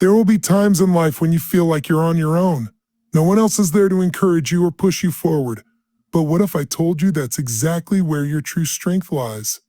There will be times in life when you feel like you're on your own. No one else is there to encourage you or push you forward. But what if I told you that's exactly where your true strength lies?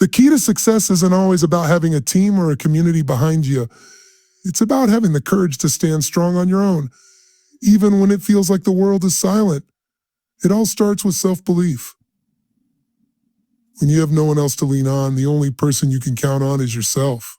The key to success isn't always about having a team or a community behind you. It's about having the courage to stand strong on your own, even when it feels like the world is silent. It all starts with self-belief. When you have no one else to lean on, the only person you can count on is yourself.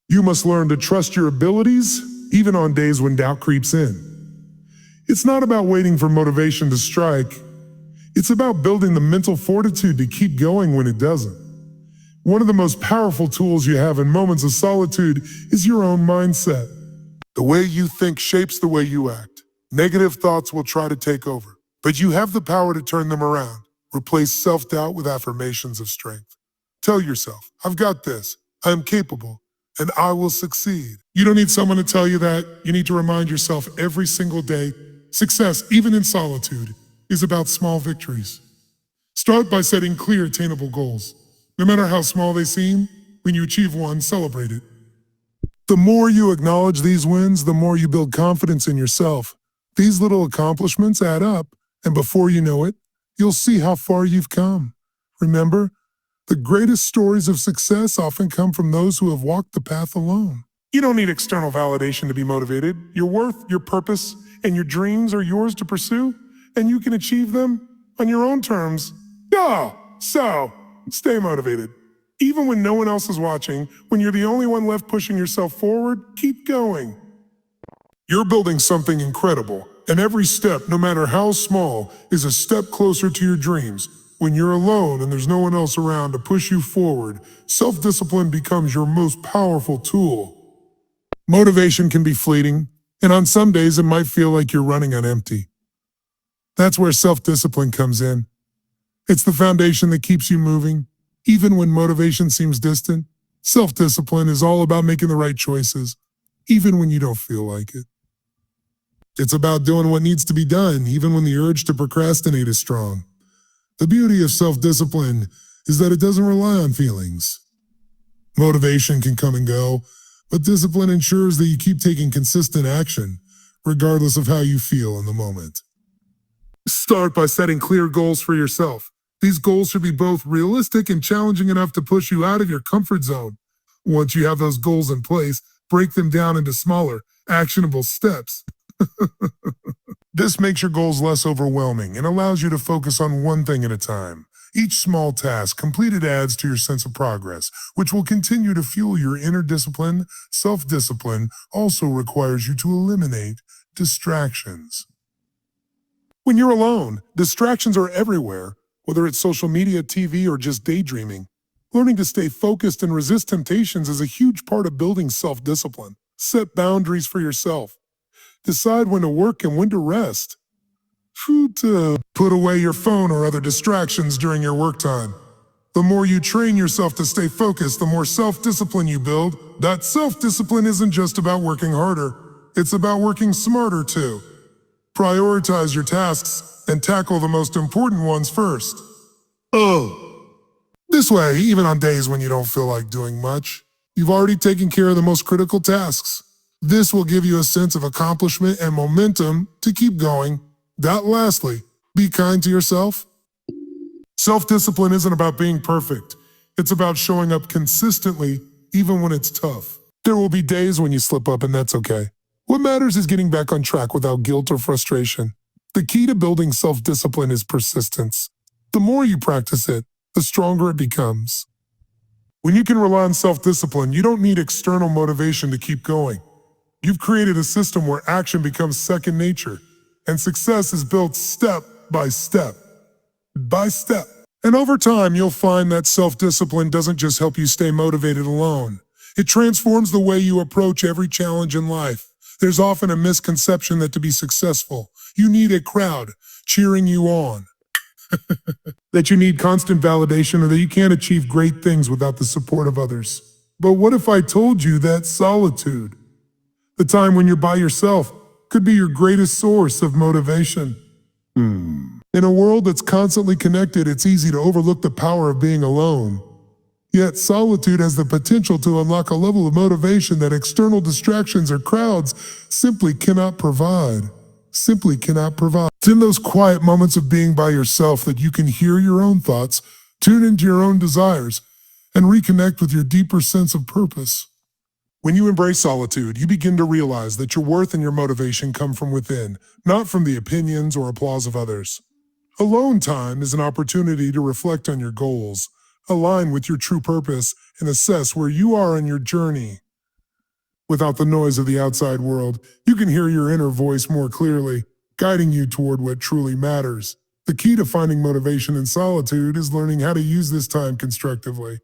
You must learn to trust your abilities, even on days when doubt creeps in. It's not about waiting for motivation to strike. It's about building the mental fortitude to keep going when it doesn't. One of the most powerful tools you have in moments of solitude is your own mindset. The way you think shapes the way you act. Negative thoughts will try to take over, but you have the power to turn them around. Replace self-doubt with affirmations of strength. Tell yourself, I've got this, I am capable, and I will succeed. You don't need someone to tell you that. You need to remind yourself every single day. Success, even in solitude, is about small victories. Start by setting clear, attainable goals. No matter how small they seem, when you achieve one, celebrate it. The more you acknowledge these wins, the more you build confidence in yourself. These little accomplishments add up, and before you know it, you'll see how far you've come. Remember, the greatest stories of success often come from those who have walked the path alone. You don't need external validation to be motivated. Your worth, your purpose, and your dreams are yours to pursue, and you can achieve them on your own terms. So, stay motivated. Even when no one else is watching, when you're the only one left pushing yourself forward, keep going. You're building something incredible, and every step, no matter how small, is a step closer to your dreams. When you're alone and there's no one else around to push you forward, self-discipline becomes your most powerful tool. Motivation can be fleeting, and on some days it might feel like you're running on empty. That's where self-discipline comes in. It's the foundation that keeps you moving. Even when motivation seems distant, self-discipline is all about making the right choices, even when you don't feel like it. It's about doing what needs to be done, even when the urge to procrastinate is strong. The beauty of self-discipline is that it doesn't rely on feelings. Motivation can come and go, but discipline ensures that you keep taking consistent action, regardless of how you feel in the moment. Start by setting clear goals for yourself. These goals should be both realistic and challenging enough to push you out of your comfort zone. Once you have those goals in place, break them down into smaller, actionable steps. This makes your goals less overwhelming and allows you to focus on one thing at a time. Each small task completed adds to your sense of progress, which will continue to fuel your inner discipline. Self-discipline also requires you to eliminate distractions. When you're alone, distractions are everywhere, whether it's social media, TV, or just daydreaming. Learning to stay focused and resist temptations is a huge part of building self-discipline. Set boundaries for yourself. Decide when to work and when to rest. Put away your phone or other distractions during your work time. The more you train yourself to stay focused, the more self-discipline you build. That self-discipline isn't just about working harder. It's about working smarter too. Prioritize your tasks and tackle the most important ones first. This way, even on days when you don't feel like doing much, you've already taken care of the most critical tasks. This will give you a sense of accomplishment and momentum to keep going. Lastly, be kind to yourself. Self-discipline isn't about being perfect. It's about showing up consistently, even when it's tough. There will be days when you slip up, and that's okay. What matters is getting back on track without guilt or frustration. The key to building self-discipline is persistence. The more you practice it, the stronger it becomes. When you can rely on self-discipline, you don't need external motivation to keep going. You've created a system where action becomes second nature, and success is built step by step. And over time, you'll find that self-discipline doesn't just help you stay motivated alone. It transforms the way you approach every challenge in life. There's often a misconception that to be successful, you need a crowd cheering you on. That you need constant validation, or that you can't achieve great things without the support of others. But what if I told you that solitude, the time when you're by yourself, could be your greatest source of motivation? In a world that's constantly connected, it's easy to overlook the power of being alone. Yet solitude has the potential to unlock a level of motivation that external distractions or crowds simply cannot provide. Simply cannot provide. It's in those quiet moments of being by yourself that you can hear your own thoughts, tune into your own desires, and reconnect with your deeper sense of purpose. When you embrace solitude, you begin to realize that your worth and your motivation come from within, not from the opinions or applause of others. Alone time is an opportunity to reflect on your goals, align with your true purpose, and assess where you are on your journey. Without the noise of the outside world, you can hear your inner voice more clearly, guiding you toward what truly matters. The key to finding motivation in solitude is learning how to use this time constructively.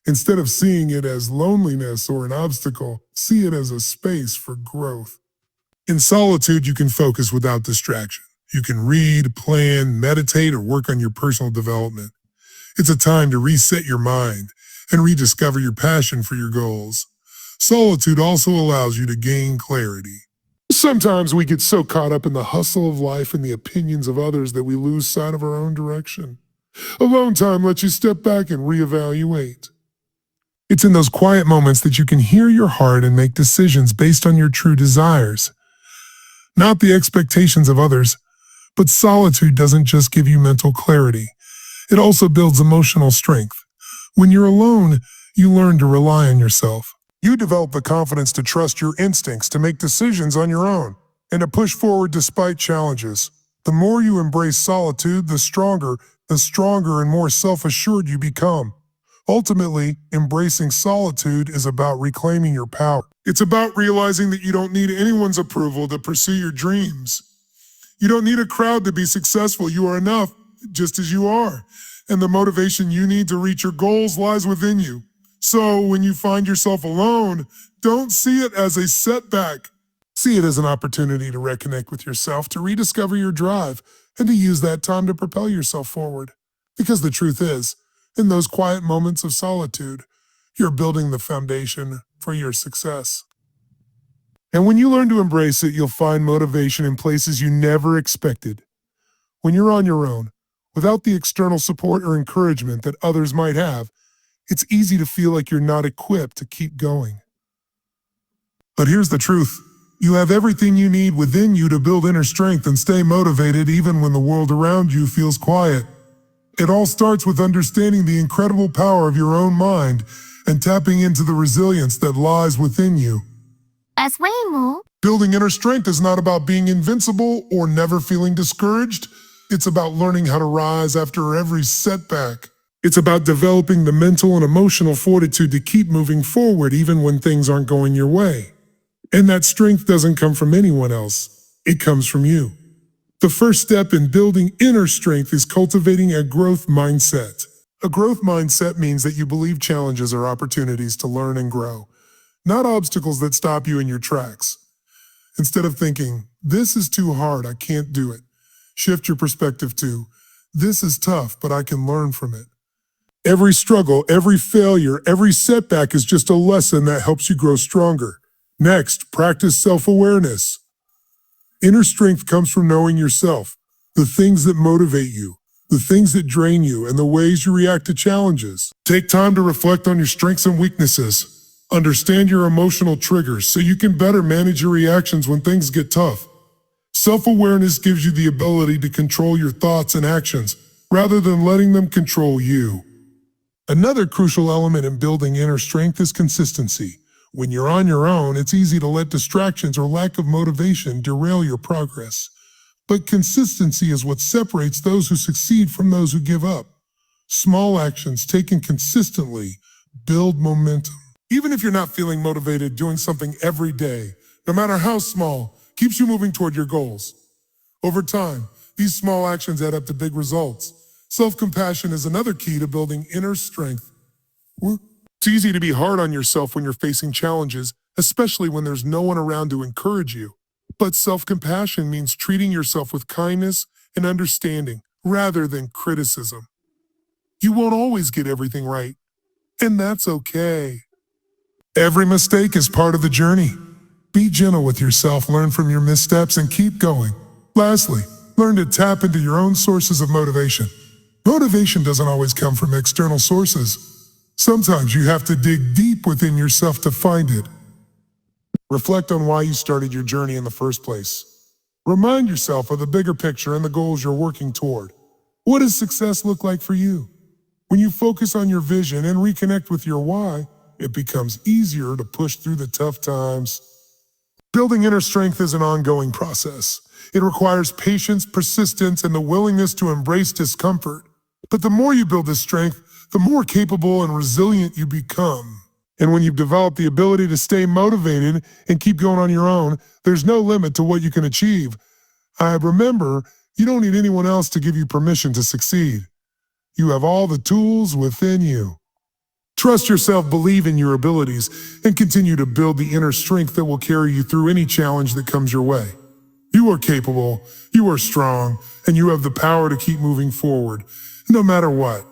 Instead of seeing it as loneliness or an obstacle, see it as a space for growth. In solitude, you can focus without distraction. You can read, plan, meditate, or work on your personal development. It's a time to reset your mind and rediscover your passion for your goals. Solitude also allows you to gain clarity. Sometimes we get so caught up in the hustle of life and the opinions of others that we lose sight of our own direction. Alone time lets you step back and reevaluate. It's in those quiet moments that you can hear your heart and make decisions based on your true desires, not the expectations of others. But solitude doesn't just give you mental clarity. It also builds emotional strength. When you're alone, you learn to rely on yourself. You develop the confidence to trust your instincts, to make decisions on your own, and to push forward despite challenges. The more you embrace solitude, the stronger and more self-assured you become. Ultimately, embracing solitude is about reclaiming your power. It's about realizing that you don't need anyone's approval to pursue your dreams. You don't need a crowd to be successful. You are enough, just as you are. And the motivation you need to reach your goals lies within you. So when you find yourself alone, don't see it as a setback. See it as an opportunity to reconnect with yourself, to rediscover your drive, and to use that time to propel yourself forward. Because the truth is, in those quiet moments of solitude, you're building the foundation for your success. And when you learn to embrace it, you'll find motivation in places you never expected. When you're on your own, without the external support or encouragement that others might have, it's easy to feel like you're not equipped to keep going. But here's the truth. You have everything you need within you to build inner strength and stay motivated even when the world around you feels quiet. It all starts with understanding the incredible power of your own mind and tapping into the resilience that lies within you. As we move, Building inner strength is not about being invincible or never feeling discouraged. It's about learning how to rise after every setback. It's about developing the mental and emotional fortitude to keep moving forward even when things aren't going your way. And that strength doesn't come from anyone else. It comes from you. The first step in building inner strength is cultivating a growth mindset. A growth mindset means that you believe challenges are opportunities to learn and grow, not obstacles that stop you in your tracks. Instead of thinking, this is too hard, I can't do it, shift your perspective to, this is tough, but I can learn from it. Every struggle, every failure, every setback is just a lesson that helps you grow stronger. Next, practice self-awareness. Inner strength comes from knowing yourself, the things that motivate you, the things that drain you, and the ways you react to challenges. Take time to reflect on your strengths and weaknesses. Understand your emotional triggers so you can better manage your reactions when things get tough. Self-awareness gives you the ability to control your thoughts and actions rather than letting them control you. Another crucial element in building inner strength is consistency. When you're on your own, it's easy to let distractions or lack of motivation derail your progress. But consistency is what separates those who succeed from those who give up. Small actions taken consistently build momentum. Even if you're not feeling motivated, doing something every day, no matter how small, keeps you moving toward your goals. Over time, these small actions add up to big results. Self-compassion is another key to building inner strength. It's easy to be hard on yourself when you're facing challenges, especially when there's no one around to encourage you. But self-compassion means treating yourself with kindness and understanding rather than criticism. You won't always get everything right, and that's okay. Every mistake is part of the journey. Be gentle with yourself, learn from your missteps, and keep going. Lastly, learn to tap into your own sources of motivation. Motivation doesn't always come from external sources. Sometimes you have to dig deep within yourself to find it. Reflect on why you started your journey in the first place. Remind yourself of the bigger picture and the goals you're working toward. What does success look like for you? When you focus on your vision and reconnect with your why, it becomes easier to push through the tough times. Building inner strength is an ongoing process. It requires patience, persistence, and the willingness to embrace discomfort. But the more you build this strength, the more capable and resilient you become. And when you've developed the ability to stay motivated and keep going on your own, there's no limit to what you can achieve. Remember, you don't need anyone else to give you permission to succeed. You have all the tools within you. Trust yourself, believe in your abilities, and continue to build the inner strength that will carry you through any challenge that comes your way. You are capable, you are strong, and you have the power to keep moving forward, no matter what.